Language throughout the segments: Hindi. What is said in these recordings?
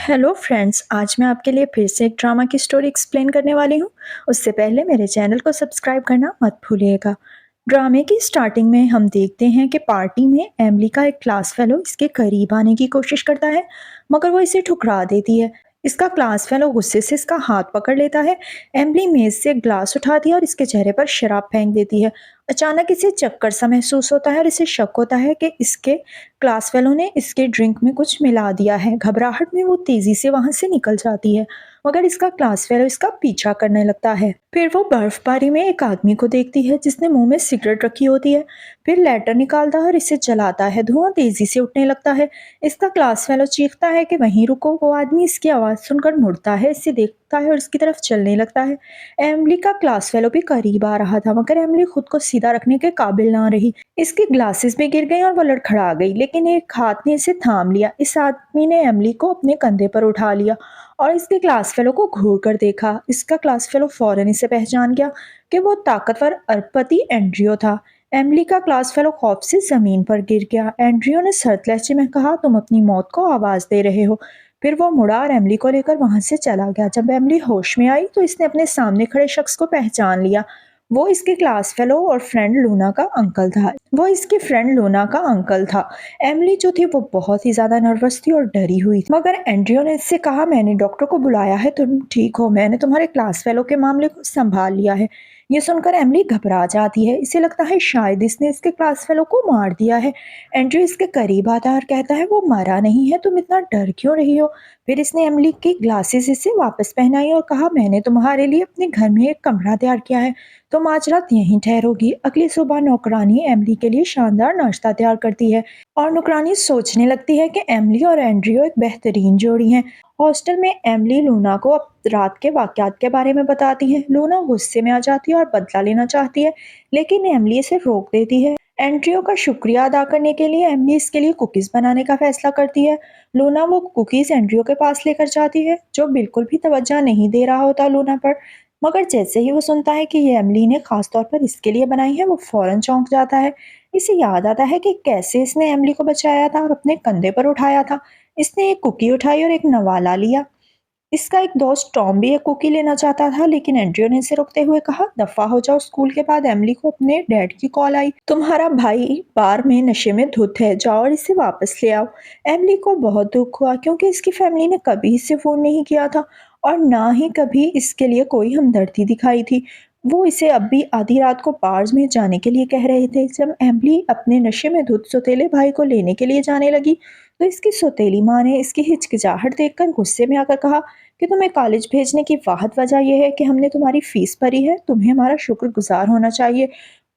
हेलो फ्रेंड्स, आज मैं आपके लिए फिर से एक ड्रामा की स्टोरी एक्सप्लेन करने वाली हूँ। उससे पहले मेरे चैनल को सब्सक्राइब करना मत भूलिएगा। ड्रामे की स्टार्टिंग में हम देखते हैं कि पार्टी में एमिली का एक क्लास फेलो इसके करीब आने की कोशिश करता है, मगर वो इसे ठुकरा देती है। इसका क्लास फेलो गुस्से से इसका हाथ पकड़ लेता है। एमिली मेज से एक ग्लास उठाती है और इसके चेहरे पर शराब फेंक देती है। अचानक इसे चक्कर सा महसूस होता है और इसे शक होता है कि इसके क्लास फेलो ने इसके ड्रिंक में कुछ मिला दिया है। घबराहट में वो तेजी से वहां से निकल जाती है, मगर इसका क्लास फेलो इसका पीछा करने लगता है। फिर वो बर्फबारी में एक आदमी को देखती है जिसने मुंह में सिगरेट रखी होती है। फिर लेटर निकालता है और इसे जलाता है। धुआं तेजी से उठने लगता है। इसका क्लास फेलो चीखता है कि वहीं रुको। वो आदमी इसकी आवाज सुनकर मुड़ता है, इसे देखता है और इसकी तरफ चलने लगता है। एमिली का क्लास फेलो भी करीब आ रहा था, मगर एमिली खुद को सीधा रखने के काबिल ना रही। इसकी ग्लासेस भी गिर गई और वो लड़खड़ा गई, लेकिन एक हाथ ने इसे थाम लिया। इस आदमी ने एमिली को अपने कंधे पर उठा लिया और इसके क्लास फेलो को घूर कर देखा। इसका क्लास फेलो फौरन इसे पहचान गया कि वो ताकतवर अरबपति एंड्रियो था। एमिली का क्लास फेलो खौफ से जमीन पर गिर गया। एंड्रियो ने सर्द लहजे में कहा, तुम अपनी मौत को आवाज दे रहे हो। फिर वो मुड़ा और एमिली को लेकर वहां से चला गया। जब एमिली होश में आई तो इसने अपने सामने खड़े शख्स को पहचान लिया। वो इसके क्लास फेलो और फ्रेंड लूना का अंकल था। एमिली जो थी वो बहुत ही ज्यादा नर्वस थी और डरी हुई थी, मगर एंड्रियो ने इससे कहा, मैंने डॉक्टर को बुलाया है, तुम ठीक हो, मैंने तुम्हारे क्लास फेलो के मामले को संभाल लिया है। ये सुनकर एमिली घबरा जाती है। इसे लगता है शायद इसने इसके क्लास फेलो को मार दिया है। एंड्रियो इसके करीब आता है और कहता है, वो मरा नहीं है, तुम इतना डर क्यों रही हो। फिर इसने एमिली की ग्लासेस इसे वापस पहनाई और कहा, मैंने तुम्हारे लिए अपने घर में एक कमरा तैयार किया है, तुम आज रात यहीं ठहरोगी। अगली सुबह नौकरानी एमिली के लिए शानदार नाश्ता तैयार करती है और नौकरानी सोचने लगती है कि एमिली और एंड्रियो एक बेहतरीन जोड़ी हैं। हॉस्टल में एमिली लूना को अब रात के वाकयात के बारे में बताती है। लूना गुस्से में आ जाती है और बदला लेना चाहती है, लेकिन एमिली इसे रोक देती है। एंड्रियो का शुक्रिया अदा करने के लिए एमिली इसके लिए कुकीज बनाने का फैसला करती है। लूना वो कुकीज एंड्रियो के पास लेकर जाती है, जो बिल्कुल भी तवज्जो नहीं दे रहा होता लूना पर। मगर जैसे ही वो सुनता है कि ये एमिली ने खास तौर पर इसके लिए बनाई है, वो फौरन चौंक जाता है। इसे याद आता है कि कैसे इसने एमिली को बचाया था और अपने कंधे पर उठाया था। इसने एक कुकी उठाई और एक नवाला लिया। इसका एक दोस्त टॉम भी एक कुकी लेना चाहता था, लेकिन एंड्रियो ने इसे रोकते हुए कहा, दफा हो जाओ। स्कूल के बाद एमिली को अपने डैड की कॉल आई, तुम्हारा भाई बार में नशे में धुत है, जाओ और इसे वापस ले आओ। एमिली को बहुत दुख हुआ, क्योंकि इसकी फैमिली ने कभी इसे फोन नहीं किया था और ना ही कभी इसके लिए कोई हमदर्दी दिखाई थी। वो इसे अब भी आधी रात को बार्स में जाने के लिए कह रहे थे। जब एमिली अपने नशे में धुत सौतेले भाई को लेने के लिए जाने लगी, तो इसकी सौतेली माँ ने इसकी हिचकिचाहट देखकर गुस्से में आकर कहा कि तुम्हें कॉलेज भेजने की वाहद वजह यह है कि हमने तुम्हारी फीस भरी है, तुम्हें हमारा शुक्रगुजार होना चाहिए।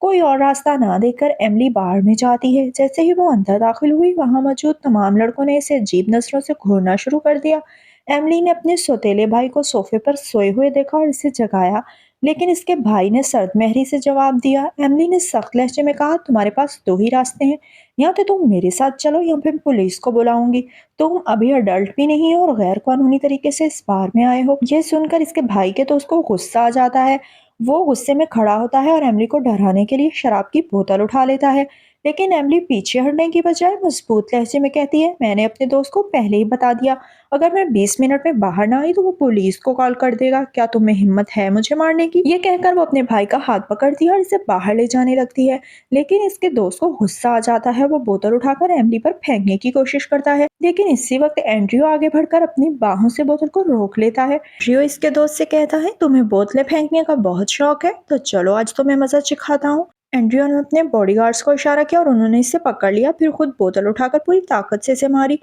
कोई और रास्ता ना देखकर एमिली बाहर में जाती है। जैसे ही वो अंदर दाखिल हुई, वहां मौजूद तमाम लड़कों ने इसे अजीब नजरों से घूरना शुरू कर दिया। एमिली ने अपने सौतेले भाई को सोफे पर सोए हुए देखा और इसे जगाया, लेकिन इसके भाई ने सर्द मेहरी से जवाब दिया। एमिली ने सख्त लहजे में कहा, तुम्हारे पास दो ही रास्ते हैं, या तो तुम मेरे साथ चलो या फिर पुलिस को बुलाऊंगी। तुम अभी अडल्ट भी नहीं हो और गैर कानूनी तरीके से इस बार में आए हो। यह सुनकर इसके भाई के दोस्त को गुस्सा आ जाता है। वो गुस्से में खड़ा होता है और एमिली को डराने के लिए शराब की बोतल उठा लेता है, लेकिन एमिली पीछे हटने की बजाय मजबूत लहजे में कहती है, मैंने अपने दोस्त को पहले ही बता दिया, अगर मैं 20 मिनट में बाहर ना आई तो वो पुलिस को कॉल कर देगा। क्या तुम्हें हिम्मत है मुझे मारने की। ये कहकर वो अपने भाई का हाथ पकड़ती है और इसे बाहर ले जाने लगती है, लेकिन इसके दोस्त को गुस्सा आ जाता है। वो बोतल उठाकर एमिली पर फेंकने की कोशिश करता है, लेकिन इसी वक्त एंड्रियो आगे बढ़कर अपनी बाहों से बोतल को रोक लेता है। एंड्रियो इसके दोस्त से कहता है, तुम्हें बोतलें फेंकने का बहुत शौक है, तो चलो आज तुम्हें मजा सिखाता हूँ। एंड्रियो ने अपने बॉडीगार्ड्स को इशारा किया और उन्होंने इसे पकड़ लिया। फिर खुद बोतल उठाकर पूरी ताकत से इसे मारी।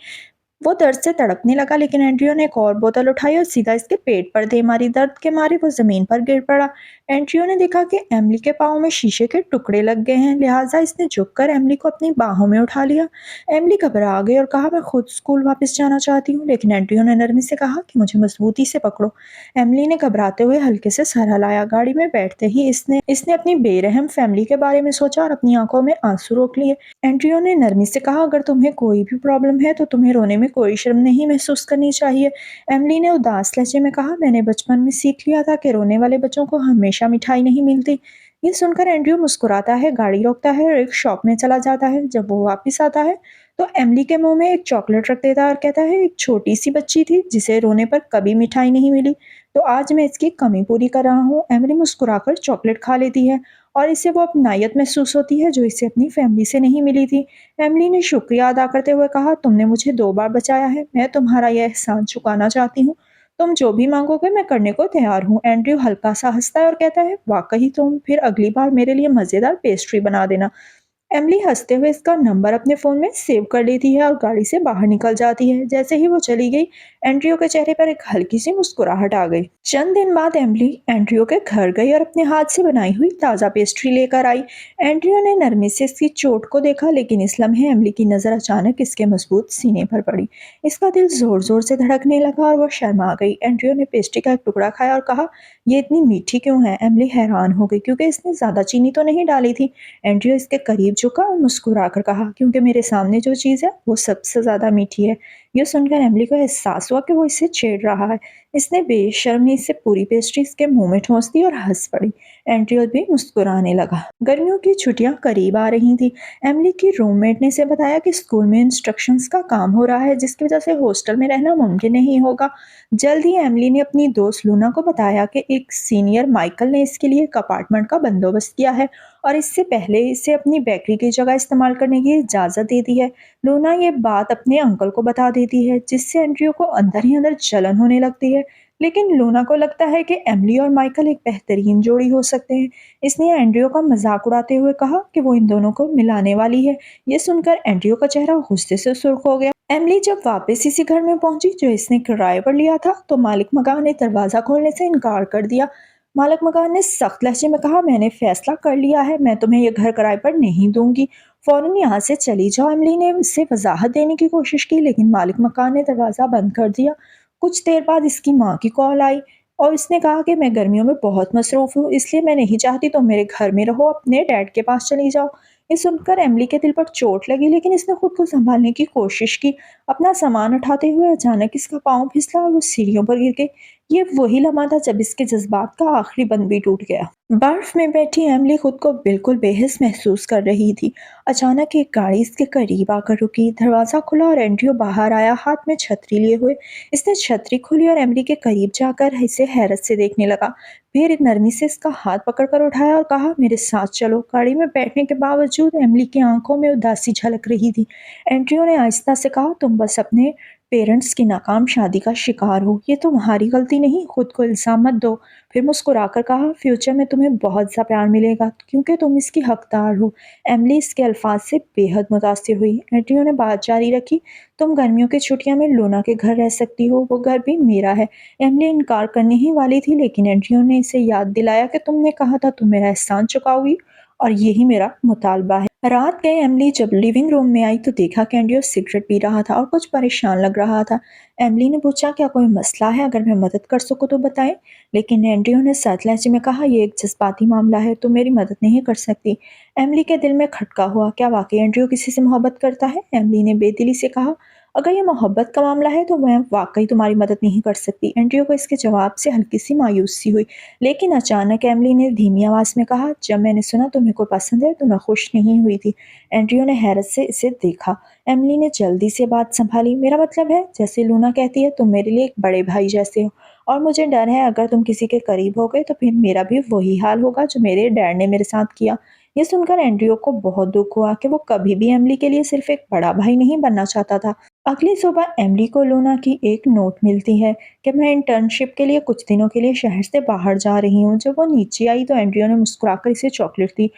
वो दर्द से तड़पने लगा, लेकिन एंड्रियो ने एक और बोतल उठाई और सीधा इसके पेट पर दे मारी। दर्द के मारे वो जमीन पर गिर पड़ा। एंड्रियो ने देखा कि एमिली के पाँव में शीशे के टुकड़े लग गए हैं, लिहाजा इसने झुककर एमिली को अपनी बाहों में उठा लिया। एमिली घबरा गई और कहा, मैं खुद स्कूल वापस जाना चाहती हूँ, लेकिन एंड्रियो ने नरमी से कहा कि मुझे मजबूती से पकड़ो। एमिली ने घबराते हुए हल्के से सर हिलाया। गाड़ी में बैठते ही इसने इसने अपनी बेरहम फैमिली के बारे में सोचा और अपनी आंखों में आंसू रोक लिए। एंड्रियो ने नरमी से कहा, अगर तुम्हें कोई भी प्रॉब्लम है तो तुम्हें रोने में कोई शर्म नहीं महसूस करनी चाहिए। एमिली ने उदास लहजे में कहा, मैंने बचपन में सीख लिया था कि रोने वाले बच्चों को हमेशा मिठाई नहीं मिलती। ये सुनकर एंड्रियो मुस्कुराता है, गाड़ी रोकता है और एक शॉप में चला जाता है। जब वो वापस आता है तो एमिली के मुंह में एक चॉकलेट रख देता है और कहता है एक छोटी सी बच्ची थी जिसे रोने पर कभी मिठाई नहीं मिली, तो आज मैं इसकी कमी पूरी कर रहा हूँ। एमिली मुस्कुराकर चॉकलेट खा लेती है और इससे वो अपनायत महसूस होती है जो इसे अपनी फैमिली से नहीं मिली थी। एमिली ने शुक्रिया अदा करते हुए कहा, तुमने मुझे 2 बार बचाया है, मैं तुम्हारा यह एहसान चुकाना चाहती हूँ। तुम जो भी मांगोगे मैं करने को तैयार हूँ। एंड्रयू हल्का सा हंसता है और कहता है, वाकई तुम, फिर अगली बार मेरे लिए मजेदार पेस्ट्री बना देना। एमिली हंसते हुए इसका नंबर अपने फ़ोन में सेव कर लेती है और गाड़ी से बाहर निकल जाती है। जैसे ही वो चली गई, एंड्रयू के चेहरे पर एक हल्की सी मुस्कुराहट आ गई। चंद दिन बाद एमिली एंड्रयू के घर गई और अपने हाथ से बनाई हुई ताज़ा पेस्ट्री लेकर आई। एंड्रयू ने नरमी से इसकी चोट को देखा, लेकिन इस लम्हे एमिली की नज़र अचानक इसके मजबूत सीने पर पड़ी। इसका दिल ज़ोर-ज़ोर से धड़कने लगा और वो शर्मा गई। एंड्रयू ने पेस्ट्री का एक टुकड़ा खाया और कहा, ये इतनी मीठी क्यों है? एमिली हैरान हो गई क्योंकि इसने ज़्यादा चीनी तो नहीं डाली थी। एंड्रयू इसके करीब झुका और मुस्कुराकर कहा, क्योंकि मेरे सामने जो चीज़ है वो सबसे ज़्यादा मीठी है। यह सुनकर एमिली को एहसास हुआ कि वो इसे छेड़ रहा है। इसने बेशर्मी से पूरी पेस्ट्री इसके मुंह में ठोंस दी और हंस पड़ी। एंड्रयू भी मुस्कुराने लगा। गर्मियों की छुट्टियां करीब आ रही थी। एमिली की रूममेट ने इसे बताया कि स्कूल में इंस्ट्रक्शंस का काम हो रहा है, जिसकी वजह से हॉस्टल में रहना मुमकिन नहीं होगा। जल्द ही एमिली ने अपनी दोस्त लूना को बताया कि एक सीनियर माइकल ने इसके लिए एक अपार्टमेंट का बंदोबस्त किया है और इससे पहले इसे अपनी बेकरी की जगह इस्तेमाल करने की इजाज़त दे दी है। लूना ये बात अपने अंकल को बता देती है, जिससे एंड्रयू को अंदर ही अंदर जलन होने लगती है। लेकिन लूना को लगता है कि एमिली और माइकल एक बेहतरीन जोड़ी हो सकते हैं, इसलिए एंड्रयू का मजाक उड़ाते हुए कहा कि वो इन दोनों को मिलाने वाली है। ये सुनकर एंड्रयू का चेहरा गुस्से से सुर्ख हो गया। एमिली जब वापस इसी घर में पहुंची जो इसने किराए पर लिया था, तो मालिक मकान ने दरवाज़ा खोलने से इनकार कर दिया। मालिक मकान ने सख्त लहजे में कहा, मैंने फैसला कर लिया है, मैं तुम्हें यह घर किराए पर नहीं दूंगी। फौरन यहाँ से चली जाओ। एमिली ने इससे वजाहत देने की कोशिश की, लेकिन मालिक मकान ने दरवाज़ा बंद कर दिया। कुछ देर बाद इसकी माँ की कॉल आई और इसने कहा कि मैं गर्मियों में बहुत मसरूफ़ हूँ, इसलिए मैं नहीं चाहती तुम मेरे घर में रहो, अपने डैड के पास चली जाओ। ये सुनकर एमिली के दिल पर चोट लगी, लेकिन इसने खुद को संभालने की कोशिश की। अपना सामान उठाते हुए अचानक इसका पाँव फिसला और वो सीढ़ियों पर गिर गई। ये वही लम्हा था जब इसके जज्बात का आखिरी बंध भी टूट गया। बर्फ में बैठी एमिली खुद को बिल्कुल बेहिस महसूस कर रही थी। अचानक एक गाड़ी इसके करीब आकर रुकी। दरवाज़ा खुला और एंड्रयू बाहर आया, हाथ में छतरी लिए हुए। इसने छतरी खोली और एमिली के करीब जाकर इसे हैरत से देखने लगा। फिर नरमी से इसका हाथ पकड़कर उठाया और कहा, मेरे साथ चलो। गाड़ी में बैठने के बावजूद एमिली की आंखों में उदासी झलक रही थी। एंड्रयू ने आहिस्ता से कहा, तुम बस अपने पेरेंट्स की नाकाम शादी का शिकार हो, ये तुम्हारी गलती नहीं, खुद को इल्ज़ाम मत दो। फिर मुस्कुराकर कहा, फ्यूचर में तुम्हें बहुत सा प्यार मिलेगा क्योंकि तुम इसकी हकदार हो। एमिली इसके अल्फाज से बेहद मुतासिर हुई। एंड्रयू ने बात जारी रखी, तुम गर्मियों की छुट्टियों में लूना के घर रह सकती हो, वो घर भी मेरा है। एमिली इनकार करने ही वाली थी, लेकिन एंड्रयू ने इसे याद दिलाया कि तुमने कहा था तुम मेरा एहसान चुकाओगी और यही मेरा मुतालबा है। रात गए एमिली जब लिविंग रूम में आई तो देखा कि एंड्रयू सिगरेट पी रहा था और कुछ परेशान लग रहा था। एमिली ने पूछा, क्या कोई मसला है? अगर मैं मदद कर सकूं तो बताएं। लेकिन एंड्रयू ने सख्त लहजे में कहा, यह एक जज्बाती मामला है, तुम मेरी मदद नहीं कर सकती। एमिली के दिल में खटका हुआ, क्या वाकई एंड्रयू किसी से मोहब्बत करता है? एमिली ने बेदिली से कहा, अगर ये मोहब्बत का मामला है तो मैं वाकई तुम्हारी मदद नहीं कर सकती। एंड्रयू को इसके जवाब से हल्की सी मायूसी हुई, लेकिन अचानक एमिली ने धीमी आवाज़ में कहा, जब मैंने सुना तुम्हें कोई पसंद है तो मैं खुश नहीं हुई थी। एंड्रयू ने हैरत से इसे देखा। एमिली ने जल्दी से बात संभाली, मेरा मतलब है, जैसे लूना कहती है, तुम मेरे लिए एक बड़े भाई जैसे हो और मुझे डर है अगर तुम किसी के करीब हो गए तो फिर मेरा भी वही हाल होगा जो मेरे डैड ने मेरे साथ किया। ये सुनकर एंड्रयू को बहुत दुख हुआ कि वो कभी भी एमिली के लिए सिर्फ एक बड़ा भाई नहीं बनना चाहता था। अगली सुबह एमिली को लूना की एक नोट मिलती है कि मैं इंटर्नशिप के लिए कुछ दिनों के लिए शहर से बाहर जा रही हूँ। जब वो नीचे आई तो एंड्रयू ने मुस्कुराकर इसे चॉकलेट दी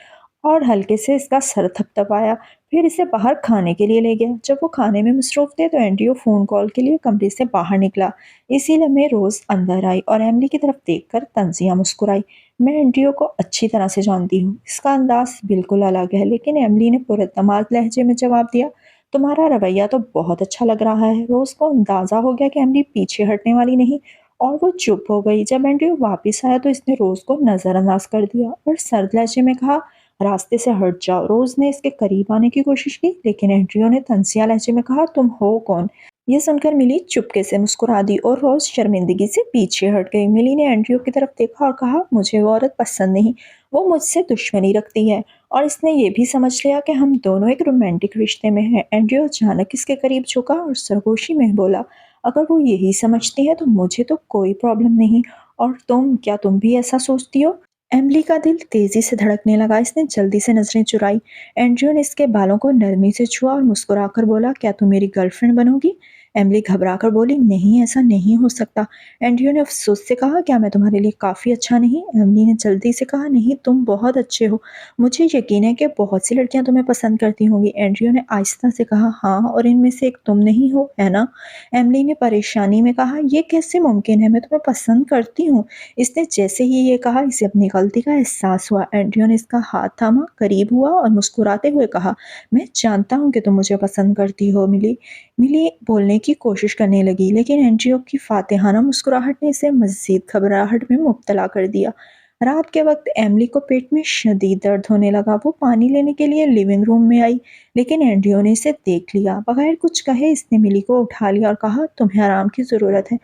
और हल्के से इसका सर थपथपाया। फिर इसे बाहर खाने के लिए ले गया। जब वो खाने में मसरूफ थे तो एंड्रयू फ़ोन कॉल के लिए कमरे से बाहर निकला। इसी लम्हे रोज़ अंदर आई और एमिली की तरफ देखकर तंजिया मुस्कुराई। मैं एंड्रयू को अच्छी तरह से जानती हूँ, इसका अंदाज बिल्कुल अलग है। लेकिन एमिली ने पुरतमाद लहजे में जवाब दिया, तुम्हारा रवैया तो बहुत अच्छा लग रहा है। रोज़ को अंदाज़ा हो गया कि एमिली पीछे हटने वाली नहीं और वो चुप हो गई। जब एंड्रयू वापस आया तो इसने रोज़ को नज़रअंदाज कर दिया और सर्द लहजे में कहा, रास्ते से हट जाओ। रोज़ ने इसके करीब आने की कोशिश की, लेकिन एंड्रयू ने तंजिया लहजे में कहा, तुम हो कौन? ये सुनकर मिली चुपके से मुस्कुरा दी और रोज़ शर्मिंदगी से पीछे हट गई। मिली ने एंड्रयू की तरफ देखा और कहा, मुझे वो औरत पसंद नहीं, वो मुझसे दुश्मनी रखती है और इसने ये भी समझ लिया कि हम दोनों एक रोमांटिक रिश्ते में हैं। एंड्रयू अचानक इसके करीब झुका और सरगोशी में बोला, अगर वो यही समझती है तो मुझे तो कोई प्रॉब्लम नहीं। और क्या तुम भी ऐसा सोचती हो? एमिली का दिल तेजी से धड़कने लगा। इसने जल्दी से नजरें चुराई। एंड्रयू ने इसके बालों को नरमी से छुआ और मुस्कुराकर बोला, क्या तुम मेरी गर्लफ्रेंड बनोगी? एमिली घबराकर बोली, नहीं, ऐसा नहीं हो सकता। एंड्रयू ने अफसोस से कहा, क्या मैं तुम्हारे लिए काफ़ी अच्छा नहीं? एमिली ने जल्दी से कहा, नहीं, तुम बहुत अच्छे हो। मुझे यकीन है कि बहुत सी लड़कियां तुम्हें पसंद करती होंगी। एंड्रयू ने आहिस्ता से कहा, हाँ, और इनमें से एक तुम नहीं हो, है ना? एमिली ने परेशानी में कहा, ये कैसे मुमकिन है? मैं तुम्हें पसंद करती हूँ। इसने जैसे ही ये कहा, इसे अपनी गलती का एहसास हुआ। एंड्रयू ने इसका हाथ थामा, करीब हुआ और मुस्कुराते हुए कहा, मैं जानता हूँ कि तुम मुझे पसंद करती हो। मिली मिली बोलने की कोशिश करने लगी, लेकिन एंड्रयू की फातिहाना मुस्कुराहट ने इसे मजीद घबराहट में मुब्तला कर दिया। रात के वक्त एमिली को पेट में शदीद दर्द होने लगा। वो पानी लेने के लिए लिविंग रूम में आई, लेकिन एंड्रयू ने इसे देख लिया। बगैर कुछ कहे इसने मिली को उठा लिया और कहा, तुम्हें आराम की ज़रूरत है,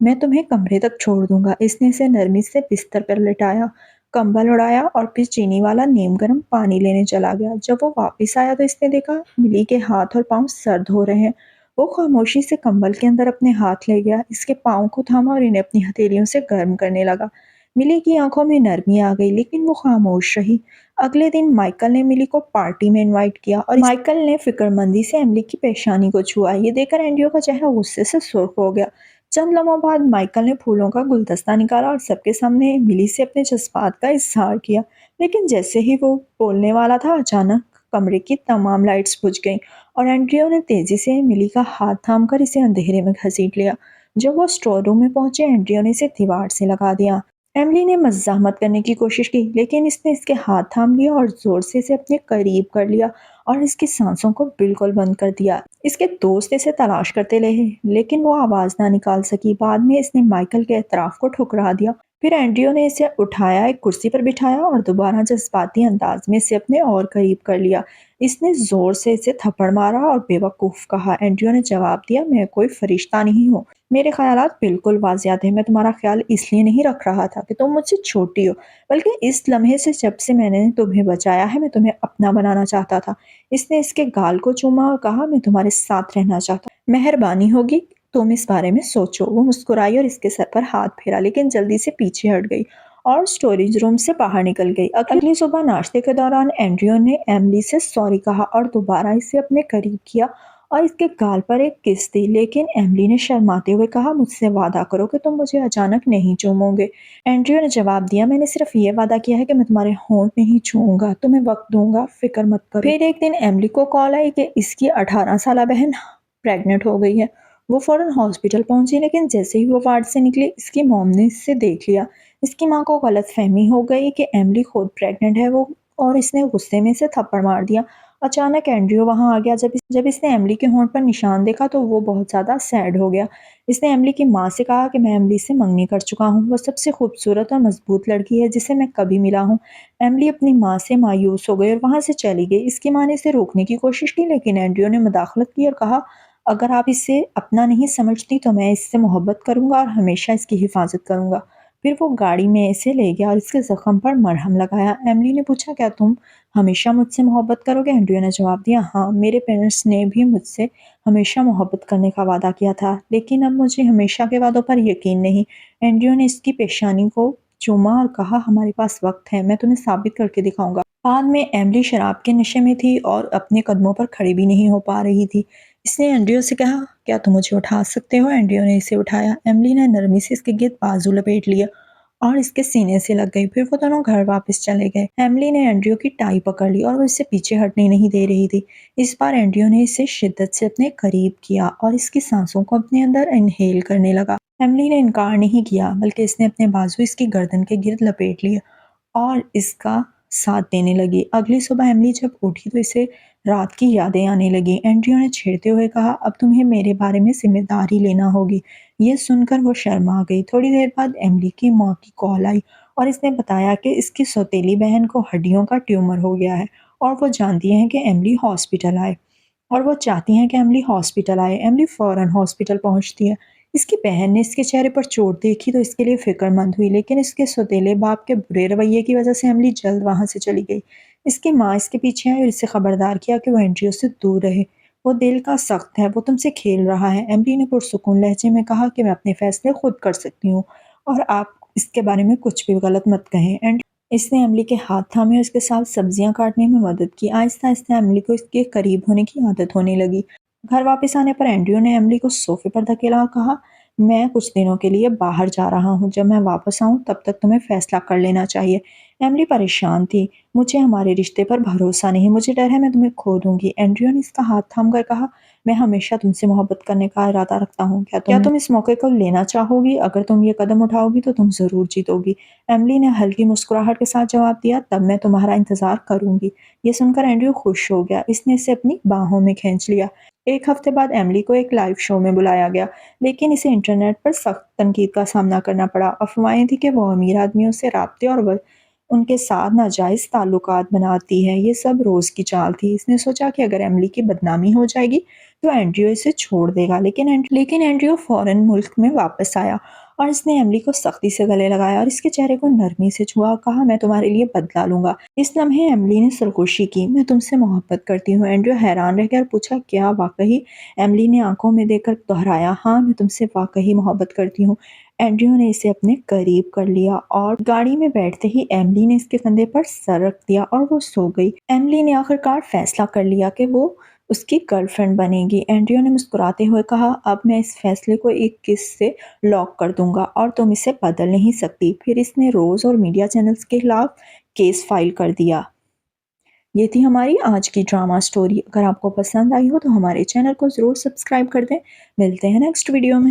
मैं तुम्हें कमरे तक छोड़ दूंगा। इसने इसे नरमी से बिस्तर पर लिटाया, कंबल उड़ाया और फिर चीनी वाला नीम गर्म पानी लेने चला गया। जब वो वापस आया तो इसने देखा मिली के हाथ और पांव सर्द हो रहे हैं। वो खामोशी से कंबल के अंदर अपने हाथ ले गया, इसके पाँव को थामा और इन्हें अपनी हथेलियों से गर्म करने लगा। मिली की आंखों में नरमी आ गई, लेकिन वो खामोश रही। अगले दिन माइकल ने मिली को पार्टी में इनवाइट किया और माइकल ने फिक्रमंदी से एमिली की पेशानी को छुआ। ये देखकर एंड्रयू का चेहरा गुस्से से सुर्ख हो गया। चंद लम्हों बाद माइकल ने फूलों का गुलदस्ता निकाला और सबके सामने मिली से अपने जज्बात का इजहार किया। लेकिन जैसे ही वो बोलने वाला था, अचानक कमरे की तमाम लाइट्स बुझ गईं और एंड्रयू ने तेजी से मिली का हाथ थामकर इसे अंधेरे में घसीट लिया। जब वो स्टोर रूम में पहुंचे, एंड्रयू ने इसे दीवार से लगा दिया। एमिली ने मज़ाहमत करने की कोशिश की, लेकिन इसने इसके हाथ थाम लिया और ज़ोर से इसे अपने करीब कर लिया और इसकी सांसों को बिल्कुल बंद कर दिया। इसके दोस्त इसे तलाश करते रहे, लेकिन वो आवाज़ ना निकाल सकी। बाद में इसने माइकल के एतराफ़ को ठुकरा दिया। फिर एंड्रयू ने इसे उठाया, एक कुर्सी पर बिठाया और दोबारा जज्बाती अंदाज में इसे अपने और करीब कर लिया। इसने ज़ोर से इसे थप्पड़ मारा और बेवकूफ़ कहा। एंड्रयू ने जवाब दिया, मैं कोई फरिश्ता नहीं हूँ, मेरे ख़यालात बिल्कुल वाज़ियाह थे। मैं तुम्हारा ख़्याल इसलिए नहीं रख रहा था कि तुम मुझसे छोटी हो, बल्कि इस लम्हे से जब से मैंने तुम्हें बचाया है, मैं तुम्हें अपना बनाना चाहता था। इसने इसके गाल को चूमा और कहा, मैं तुम्हारे साथ रहना चाहता हूँ। मेहरबानी होगी तुम इस बारे में सोचो। वो मुस्कुराई और इसके सर पर हाथ फेरा, लेकिन जल्दी से पीछे हट गई और स्टोरेज रूम से बाहर निकल गई। अगली सुबह नाश्ते के दौरान एंड्रयू ने एमिली से सॉरी कहा और दोबारा इसे अपने करीब किया और इसके गाल पर एक किस दी, लेकिन एमिली ने शर्माते हुए कहा, मुझसे वादा करो कि तुम मुझे अचानक नहीं चूमोगे। एंड्रयू ने जवाब दिया, मैंने सिर्फ ये वादा किया है कि मैं तुम्हारे होंठ नहीं छूऊंगा, तुम्हें वक्त दूंगा, फिक्र मत करो। फिर एक दिन एमिली को कॉल आई कि इसकी 18 साल बहन प्रेग्नेंट हो गई है। वो फौरन हॉस्पिटल पहुंची, लेकिन जैसे ही वो वार्ड से निकली, इसकी मॉम ने इससे देख लिया। इसकी माँ को गलतफहमी हो गई कि एमिली खुद प्रेग्नेंट है, वो और इसने गुस्से में इसे थप्पड़ मार दिया। अचानक एंड्रयू वहां आ गया। जब इसने एमिली के होंठ पर निशान देखा तो वो बहुत ज़्यादा सैड हो गया। इसने एमिली की माँ से कहा कि मैं एमिली से मंगनी कर चुका हूँ, वो सबसे खूबसूरत और मजबूत लड़की है जिसे मैं कभी मिला हूँ। एमिली अपनी माँ से मायूस हो गई और वहां से चली गई। इसकी माँ ने इसे रोकने की कोशिश की, लेकिन एंड्रयू ने मुदाखलत की और कहा, अगर आप इसे अपना नहीं समझती तो मैं इससे मोहब्बत करूंगा और हमेशा इसकी हिफाजत करूंगा। फिर वो गाड़ी में इसे ले गया और इसके जख्म पर मरहम लगाया। एमिली ने पूछा, क्या तुम हमेशा मुझसे मोहब्बत करोगे? एंड्रयू ने जवाब दिया, हाँ, मेरे पेरेंट्स ने भी मुझसे हमेशा मोहब्बत करने का वादा किया था, लेकिन अब मुझे हमेशा के वादों पर यकीन नहीं। एंड्रयू ने इसकी पेशानी को चूमा और कहा, हमारे पास वक्त है, मैं तुम्हें साबित करके दिखाऊंगा। बाद में एमिली शराब के नशे में थी और अपने कदमों पर खड़ी भी नहीं हो पा रही थी। इसने एंड्रयू से कहा, क्या तुम मुझे उठा सकते हो? एंड्रयू ने इसे उठाया। एमिली ने नरमी से इसके गिर्द बाजू लपेट लिया और इसके सीने से लग गई। फिर वो दोनों घर वापस चले गए। एमिली ने एंड्रयू की टाई पकड़ ली और वो इससे पीछे हटने नहीं दे रही थी। इस बार एंड्रयू ने इसे शिद्दत से अपने करीब किया और इसकी सांसों को अपने अंदर इनहेल करने लगा। एमिली ने इनकार नहीं किया, बल्कि इसने अपने बाजू इसकी गर्दन के गिर्द लपेट लिए और इसका साथ देने लगी। अगली सुबह एमिली जब उठी तो इसे रात की यादें आने लगी। एंड्रयू ने छेड़ते हुए कहा, अब तुम्हें मेरे बारे में जिम्मेदारी लेना होगी। ये सुनकर वो शर्मा गई। थोड़ी देर बाद एमिली की माँ की कॉल आई और इसने बताया कि इसकी सौतेली बहन को हड्डियों का ट्यूमर हो गया है और वो जानती हैं कि एमिली हॉस्पिटल आए और वो चाहती हैं कि एमिली हॉस्पिटल आए। एमिली फ़ौरन हॉस्पिटल पहुंचती है। इसकी बहन ने इसके चेहरे पर चोट देखी तो इसके लिए फिक्रमंद हुई, लेकिन इसके सौतेले बाप के बुरे रवैये की वजह से एमिली जल्द वहां से चली गई। इसकी माँ इसके पीछे आई और इसे खबरदार किया कि वो एंड्रयू से दूर रहे। वो दिल का सख्त है, वो तुमसे खेल रहा है। एमिली ने पुरसुकून लहजे में कहा कि मैं अपने फैसले खुद कर सकती हूँ और आप इसके बारे में कुछ भी गलत मत कहें। एंड इसने एमिली के हाथ थामे और इसके साथ सब्जियां काटने में मदद की। आहिस्ता आहिस्ता एमिली को इसके करीब होने की आदत होने लगी। घर वापस आने पर एंड्रयू ने एमिली को सोफे पर धकेला और कहा, मैं कुछ दिनों के लिए बाहर जा रहा हूँ। जब मैं वापस आऊँ तब तक तुम्हें फैसला कर लेना चाहिए। एमिली परेशान थी। मुझे हमारे रिश्ते पर भरोसा नहीं, मुझे डर है मैं तुम्हें खो दूंगी। एंड्रयू ने इसका हाथ थाम कर कहा, मैं हमेशा तुमसे मोहब्बत करने का इरादा रखता हूँ। क्या तुम इस मौके को लेना चाहोगी? अगर तुम ये कदम उठाओगी तो तुम जरूर जीतोगी। एमिली ने हल्की मुस्कुराहट के साथ जवाब दिया, तब मैं तुम्हारा इंतजार करूंगी। ये सुनकर एंड्रयू खुश हो गया। इसने इसे अपनी बाहों में खींच लिया। एक हफ्ते बाद एमिली को एक लाइव शो में बुलाया गया, लेकिन इसे इंटरनेट पर सख्त तनकीद का सामना करना पड़ा। अफवाहें थी कि वो अमीर आदमियों से राब्ते और उनके साथ नाजायज ताल्लुकात बनाती है। ये सब रोज की चाल थी। इसने सोचा कि अगर एमिली की बदनामी हो जाएगी तो एंड्रयू इसे छोड़ देगा, लेकिन एंड्रयू फौरन मुल्क में वापस आया और इसने एमिली को सख्ती से गले लगाया और इसके चेहरे को नरमी से छुआ और कहा, मैं तुम्हारे लिए बदला लूंगा। इस लम्हे एमिली ने सरगोशी की, मैं तुमसे मोहब्बत करती हूँ। एंड्रयू हैरान रह गया और पूछा, क्या वाकई? एमिली ने आंखों में देखकर दोहराया, हाँ, मैं तुमसे वाकई मोहब्बत करती हूँ। एंड्रयू ने इसे अपने करीब कर लिया और गाड़ी में बैठते ही एमिली ने इसके कंधे पर सर रख दिया और वो सो गई। एमिली ने आखिरकार फैसला कर लिया कि वो उसकी गर्लफ्रेंड बनेगी। एंड्रयू ने मुस्कुराते हुए कहा, अब मैं इस फैसले को एक किस से लॉक कर दूंगा और तुम इसे बदल नहीं सकती। फिर इसने रोज और मीडिया चैनल्स के खिलाफ केस फाइल कर दिया। ये थी हमारी आज की ड्रामा स्टोरी। अगर आपको पसंद आई हो तो हमारे चैनल को ज़रूर सब्सक्राइब कर दें। मिलते हैं नेक्स्ट वीडियो में।